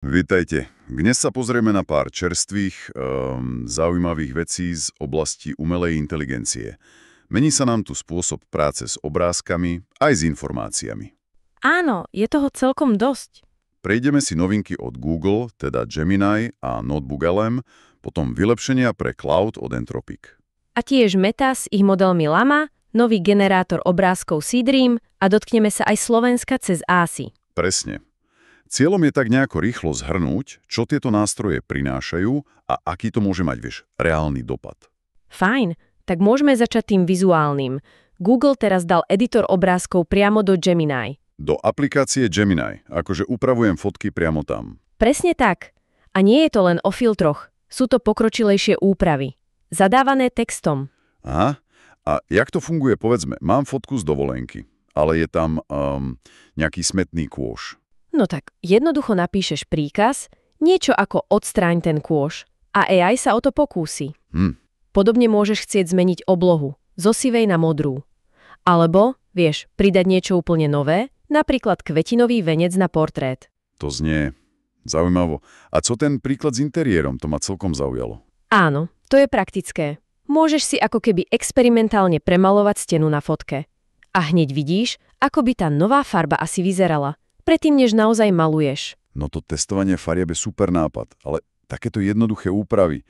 Vítajte. Dnes sa pozrieme na pár čerstvých, zaujímavých vecí z oblasti umelej inteligencie. Mení sa nám tu spôsob práce s obrázkami aj s informáciami. Áno, je toho celkom dosť. Prejdeme si novinky od Google, teda Gemini a Notebook LM, potom vylepšenia pre Cloud od Anthropic. A tiež Meta s ich modelmi Llama, nový generátor obrázkov Seedream a dotkneme sa aj Slovenska cez ASI. Presne. Cieľom je tak nejako rýchlo zhrnúť, čo tieto nástroje prinášajú a aký to môže mať, reálny dopad. Fajn, tak môžeme začať tým vizuálnym. Google teraz dal editor obrázkov priamo do Gemini. Do aplikácie Gemini, akože upravujem fotky priamo tam. Presne tak. A nie je to len o filtroch. Sú to pokročilejšie úpravy. Zadávané textom. Aha. A jak to funguje, povedzme, mám fotku z dovolenky, ale je tam nejaký smetný kôš. No tak, jednoducho napíšeš príkaz, niečo ako odstráň ten kôš a AI sa o to pokúsi. Podobne môžeš chcieť zmeniť oblohu, zo sivej na modrú. Alebo, vieš, pridať niečo úplne nové, napríklad kvetinový venec na portrét. To znie zaujímavo. A co ten príklad s interiérom? To ma celkom zaujalo. Áno, to je praktické. Môžeš si ako keby experimentálne premalovať stenu na fotke. A hneď vidíš, ako by tá nová farba asi vyzerala, predtým než naozaj maluješ. No to testovanie farieb je super nápad, ale takéto jednoduché úpravy,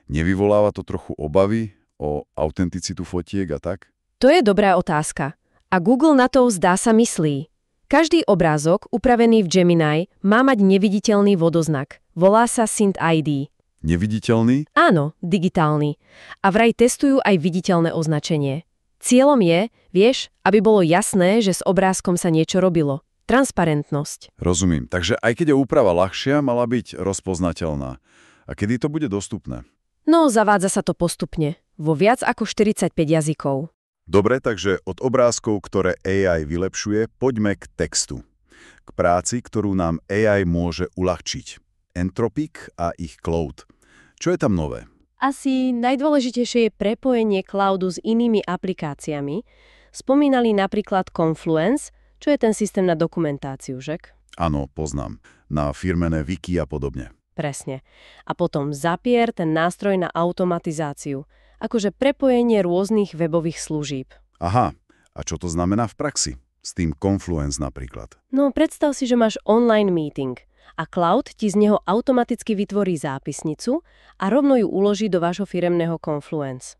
nevyvoláva to trochu obavy o autenticitu fotiek a tak? To je dobrá otázka. A Google na to zdá sa myslí. Každý obrázok, upravený v Gemini, má mať neviditeľný vodoznak. Volá sa Synth ID. Neviditeľný? Áno, digitálny. A vraj testujú aj viditeľné označenie. Cieľom je, vieš, aby bolo jasné, že s obrázkom sa niečo robilo. Transparentnosť. Rozumiem. Takže aj keď je úprava ľahšia, mala byť rozpoznateľná. A kedy to bude dostupné? No, zavádza sa to postupne. Vo viac ako 45 jazykov. Dobre, takže od obrázkov, ktoré AI vylepšuje, poďme k textu. K práci, ktorú nám AI môže uľahčiť. Anthropic a ich Cloud. Čo je tam nové? Asi najdôležitejšie je prepojenie cloudu s inými aplikáciami. Spomínali napríklad Confluence, čo je ten systém na dokumentáciu, žek? Áno, poznám. Na firmené wiki a podobne. Presne. A potom Zapier, ten nástroj na automatizáciu. Akože prepojenie rôznych webových služieb. Aha, a čo to znamená v praxi? S tým Confluence napríklad. No, predstav si, že máš online meeting a cloud ti z neho automaticky vytvorí zápisnicu a rovno ju uloží do vášho firemného Confluence.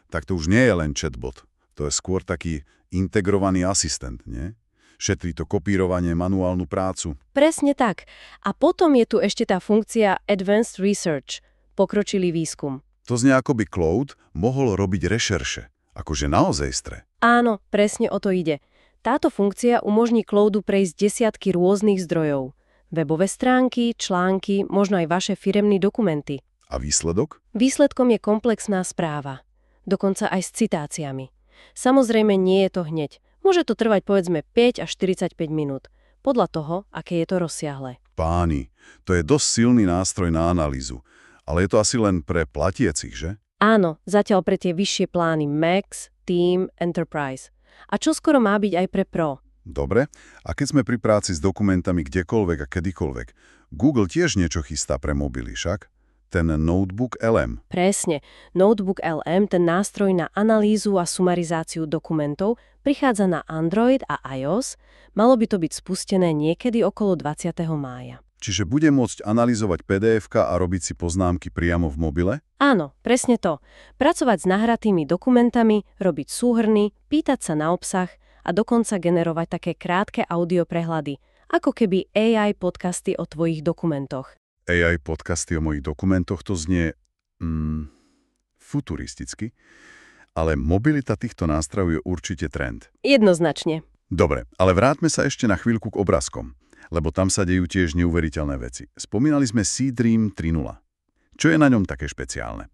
Tak to už nie je len chatbot. To je skôr taký integrovaný asistent, nie? Šetrí to kopírovanie, manuálnu prácu. Presne tak. A potom je tu ešte tá funkcia Advanced Research, pokročilý výskum. To znie, ako by Cloud mohol robiť rešerše, akože naozajstre. Áno, presne o to ide. Táto funkcia umožní Cloudu prejsť desiatky rôznych zdrojov. Webové stránky, články, možno aj vaše firemné dokumenty. A výsledok? Výsledkom je komplexná správa. Dokonca aj s citáciami. Samozrejme nie je to hneď. Môže to trvať povedzme 5 až 45 minút. Podľa toho, aké je to rozsiahle. Páni, to je dosť silný nástroj na analýzu. Ale je to asi len pre platiacich, že? Áno, zatiaľ pre tie vyššie plány Max, Team, Enterprise. A čo skoro má byť aj pre Pro. Dobre, a keď sme pri práci s dokumentami kdekoľvek a kedykoľvek, Google tiež niečo chystá pre mobily, však? Ten Notebook LM. Presne. Notebook LM, ten nástroj na analýzu a sumarizáciu dokumentov, prichádza na Android a iOS. Malo by to byť spustené niekedy okolo 20. mája. Čiže bude môcť analyzovať PDF-ka a robiť si poznámky priamo v mobile? Áno, presne to. Pracovať s nahratými dokumentami, robiť súhrny, pýtať sa na obsah a dokonca generovať také krátke audioprehľady, ako keby AI podcasty o tvojich dokumentoch. AI podcasty o mojich dokumentoch, to znie futuristicky, ale mobilita týchto nástrojov je určite trend. Jednoznačne. Dobre, ale vráťme sa ešte na chvíľku k obrázkom, lebo tam sa dejú tiež neuveriteľné veci. Spomínali sme Seedream 3.0. Čo je na ňom také špeciálne?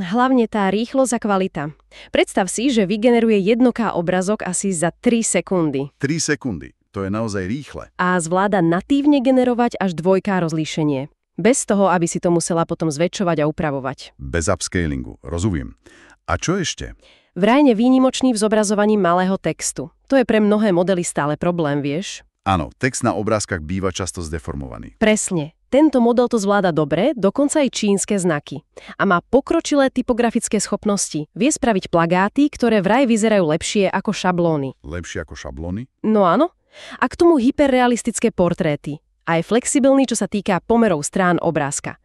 Hlavne tá rýchlosť a kvalita. Predstav si, že vygeneruje 1K obrazok asi za 3 sekundy. 3 sekundy. To je naozaj rýchle. A zvláda natívne generovať až 2K rozlíšenie. Bez toho, aby si to musela potom zväčšovať a upravovať. Bez upscalingu, rozumiem. A čo ešte? Vraj výnimočný v zobrazovaní malého textu. To je pre mnohé modely stále problém, vieš? Áno, text na obrázkach býva často zdeformovaný. Presne. Tento model to zvláda dobre, dokonca aj čínske znaky. A má pokročilé typografické schopnosti. Vie spraviť plagáty, ktoré vraj vyzerajú lepšie ako šablóny. Lepšie ako šablóny? No áno. A k tomu hyperrealistické portréty. A je flexibilný, čo sa týka pomerov strán obrázka.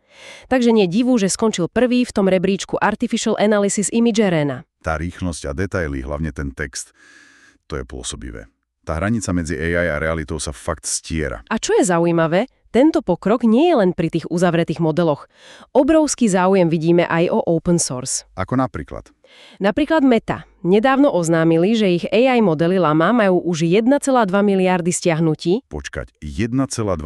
Takže nie divu, že skončil prvý v tom rebríčku Artificial Analysis Image Arena. Tá rýchlosť a detaily, hlavne ten text, to je pôsobivé. Tá hranica medzi AI a realitou sa fakt stiera. A čo je zaujímavé, tento pokrok nie je len pri tých uzavretých modeloch. Obrovský záujem vidíme aj o open source. Ako napríklad? Napríklad Meta. Nedávno oznámili, že ich AI modely Llama majú už 1,2 miliardy stiahnutí. Počkať, 1,2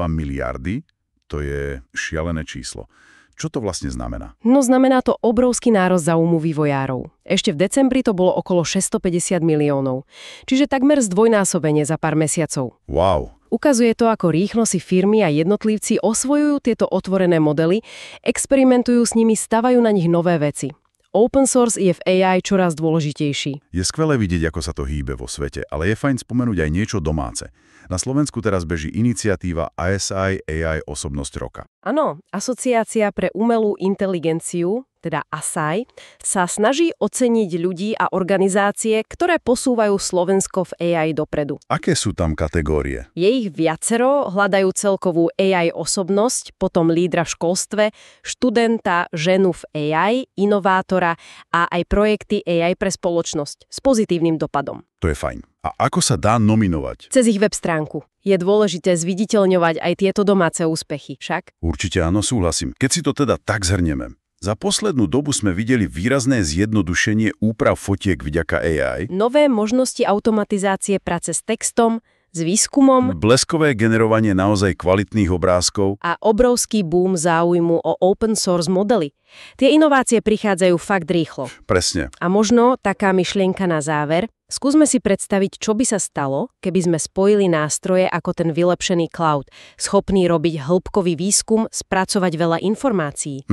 miliardy? To je šialené číslo. Čo to vlastne znamená? No znamená to obrovský nárast záujmu vývojárov. Ešte v decembri to bolo okolo 650 miliónov. Čiže takmer zdvojnásobenie za pár mesiacov. Wow. Ukazuje to, ako rýchlo si firmy a jednotlivci osvojujú tieto otvorené modely, experimentujú s nimi, stavajú na nich nové veci. Open source je v AI čoraz dôležitejší. Je skvelé vidieť, ako sa to hýbe vo svete, ale je fajn spomenúť aj niečo domáce. Na Slovensku teraz beží iniciatíva ASI AI Osobnosť roka. Áno, Asociácia pre umelú inteligenciu, teda ASAI, sa snaží oceniť ľudí a organizácie, ktoré posúvajú Slovensko v AI dopredu. Aké sú tam kategórie? Je ich viacero, hľadajú celkovú AI osobnosť, potom lídra v školstve, študenta, ženu v AI, inovátora a aj projekty AI pre spoločnosť s pozitívnym dopadom. To je fajn. A ako sa dá nominovať? Cez ich web stránku. Je dôležité zviditeľňovať aj tieto domáce úspechy, však? Určite áno, súhlasím. Keď si to teda tak zhrnieme. Za poslednú dobu sme videli výrazné zjednodušenie úprav fotiek vďaka AI, Nové možnosti automatizácie práce s textom, s výskumom bleskové generovanie naozaj kvalitných obrázkov. a obrovský boom záujmu o open source modely. Tie inovácie prichádzajú fakt rýchlo. Presne. A možno taká myšlienka na záver. Skúsme si predstaviť, čo by sa stalo, keby sme spojili nástroje ako ten vylepšený cloud, schopný robiť hĺbkový výskum, spracovať veľa informácií.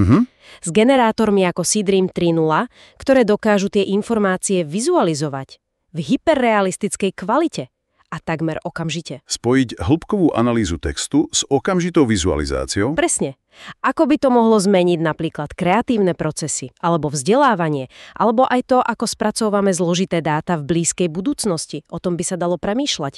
S generátormi ako Seedream 3.0, ktoré dokážu tie informácie vizualizovať v hyperrealistickej kvalite a takmer okamžite. Spojiť hĺbkovú analýzu textu s okamžitou vizualizáciou? Presne. Ako by to mohlo zmeniť napríklad kreatívne procesy, alebo vzdelávanie, alebo aj to, ako spracovávame zložité dáta v blízkej budúcnosti. O tom by sa dalo premýšľať.